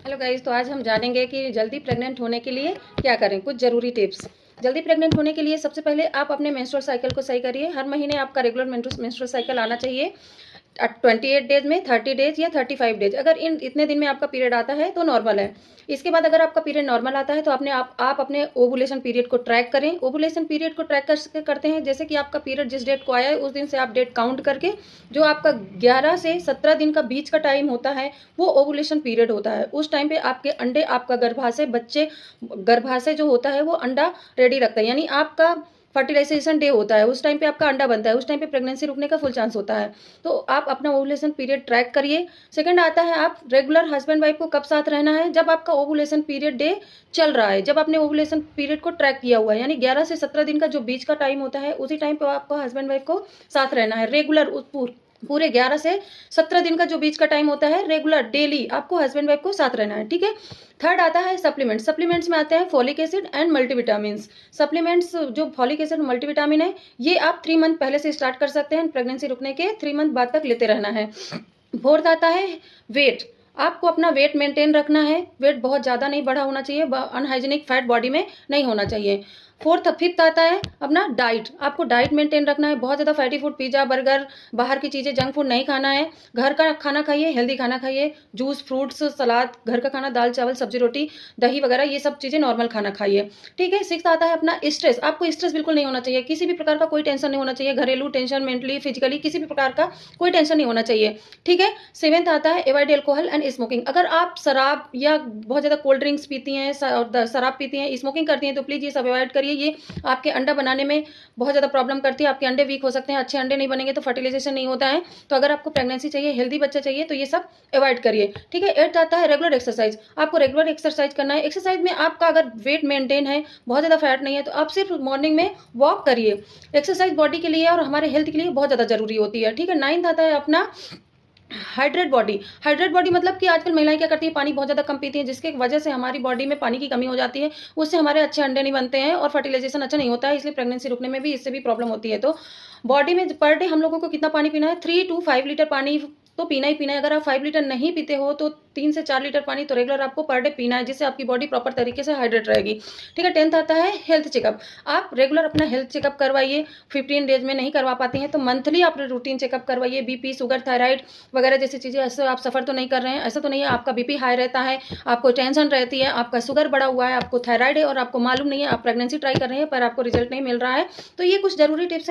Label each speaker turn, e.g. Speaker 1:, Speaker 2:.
Speaker 1: Hello guys, तो आज हम जानेंगे कि जल्दी प्रेग्नेंट होने के लिए क्या करें। कुछ ज़रूरी टिप्स। जल्दी प्रेग्नेंट होने के लिए सबसे पहले आप अपने मेंस्ट्रुअल साइकिल को सही करिए। हर महीने आपका रेगुलर मेंस्ट्रुअल साइकिल आना चाहिए। 28 डेज में, 30 डेज या 35 डेज। अगर इन इतने दिन में आपका पीरियड आता है तो नॉर्मल है। इसके बाद अगर आपका पीरियड नॉर्मल आता है तो आप अपने ओवुलेशन पीरियड को ट्रैक करें। ओवुलेशन पीरियड को ट्रैक करते हैं जैसे कि आपका पीरियड जिस डेट को आया है उस दिन से आप डेट काउंट करके जो आपका 11 से 17 दिन का बीच का टाइम होता है वो ओवुलेशन पीरियड होता है। उस टाइम पे आपके अंडे, आपका गर्भाशय जो होता है वो अंडा रेडी रखता है, यानी आपका फर्टिलाइजेशन डे होता है। उस टाइम पे आपका अंडा बनता है, उस टाइम पे प्रेगनेंसी रुकने का फुल चांस होता है। तो आप अपना ओवुलेशन पीरियड ट्रैक करिए। सेकंड आता है, आप रेगुलर हस्बैंड वाइफ को कब साथ रहना है, जब आपका ओवुलेशन पीरियड डे चल रहा है, जब आपने ओवुलेशन पीरियड को ट्रैक किया हुआ है, यानी 11 से 17 दिन का जो बीच का टाइम होता है उसी टाइम पे आपको हस्बैंड वाइफ को साथ रहना है। रेगुलर पूरे 11 से 17 दिन का जो बीच का टाइम होता है, रेगुलर डेली आपको हस्बैंड वाइफ को साथ रहना है, ठीक है। थर्ड आता है सप्लीमेंट्स। सप्लीमेंट्स में आते हैं folic acid and multivitamins. Supplements जो फॉलिक एसिड और मल्टीविटामिन है ये आप 3 मंथ पहले से स्टार्ट कर सकते हैं। प्रेगनेंसी रुकने के 3 मंथ बाद तक लेते रहना है। फोर्थ आता है वेट। आपको अपना वेट मेंटेन रखना है। वेट बहुत ज़्यादा नहीं बढ़ा होना चाहिए, अनहाइजीनिक फैट बॉडी में नहीं होना चाहिए। फिफ्थ आता है अपना डाइट। आपको डाइट मेंटेन रखना है। बहुत ज़्यादा फैटी फूड, पिज़्ज़ा, बर्गर, बाहर की चीज़ें, जंक फूड नहीं खाना है। घर का खाना खाइए, हेल्दी खाना खाइए, जूस, फ्रूट्स, सलाद, घर का खाना, दाल चावल सब्जी रोटी, दही वगैरह, ये सब चीज़ें नॉर्मल खाना खाइए, ठीक है। सिक्स्थ आता है अपना स्ट्रेस। आपको स्ट्रेस बिल्कुल नहीं होना चाहिए, किसी भी प्रकार का कोई टेंशन नहीं होना चाहिए। घरेलू टेंशन, मेंटली, फिजिकली, किसी भी प्रकार का कोई टेंशन नहीं होना चाहिए, ठीक है। सेवेंथ आता है एवॉइड एल्कोहल एंड स्मोकिंग। अगर आप शराब या बहुत ज़्यादा कोल्ड ड्रिंक्स पीती हैं, शराब पीती हैं, स्मोकिंग करती हैं, तो प्लीज़ ये सब अवॉइड करिए। ये आपके अंडा बनाने में बहुत ज़्यादा प्रॉब्लम करती है। आपके अंडे वीक हो सकते हैं, अच्छे अंडे नहीं बनेंगे तो फर्टिलाइजेशन नहीं होता है। तो अगर आपको प्रेगनेंसी चाहिए, हेल्दी बच्चा चाहिए, तो ये सब अवॉइड करिए, ठीक है। एट्थ आता है रेगुलर एक्सरसाइज। आपको रेगुलर एक्सरसाइज करना है। एक्सरसाइज में आपका अगर वेट मेंटेन है, बहुत ज़्यादा फैट नहीं है, तो आप सिर्फ मॉर्निंग में वॉक करिए। एक्सरसाइज बॉडी के लिए और हमारे हेल्थ के लिए बहुत ज़्यादा जरूरी होती है, ठीक है। नाइन्थ आता है अपना हाइड्रेट बॉडी। हाइड्रेट बॉडी मतलब कि आजकल महिलाएं क्या करती है, पानी बहुत ज़्यादा कम पीती हैं, जिसकी वजह से हमारी बॉडी में पानी की कमी हो जाती है। उससे हमारे अच्छे अंडे नहीं बनते हैं और फर्टिलाइजेशन अच्छा नहीं होता है, इसलिए प्रेगनेंसी रुकने में भी इससे भी प्रॉब्लम होती है। तो बॉडी में पर डे हम लोगों को कितना पानी पीना है, 3 to 5 लीटर पानी तो पीना ही पीना है। अगर आप 5 लीटर नहीं पीते हो तो 3 से 4 लीटर पानी तो रेगुलर आपको पर डे पीना है, जिससे आपकी बॉडी प्रॉपर तरीके से हाइड्रेट रहेगी, ठीक है। 10th आता है हेल्थ चेकअप। आप रेगुलर अपना हेल्थ चेकअप करवाइए। 15 डेज में नहीं करवा पाते हैं तो मंथली आप रूटीन चेकअप करवाइए। बीपी, शुगर, थायराइड वगैरह जैसी चीज़ें, ऐसे आप सफ़र तो नहीं कर रहे हैं, ऐसा तो नहीं है आपका बीपी हाई रहता है, आपको टेंशन रहती है, आपका शुगर बढ़ा हुआ है, आपको थायराइड है और आपको मालूम नहीं है, आप प्रेगनेंसी ट्राई कर रहे हैं पर आपको रिजल्ट नहीं मिल रहा है। तो ये कुछ ज़रूरी टिप्स हैं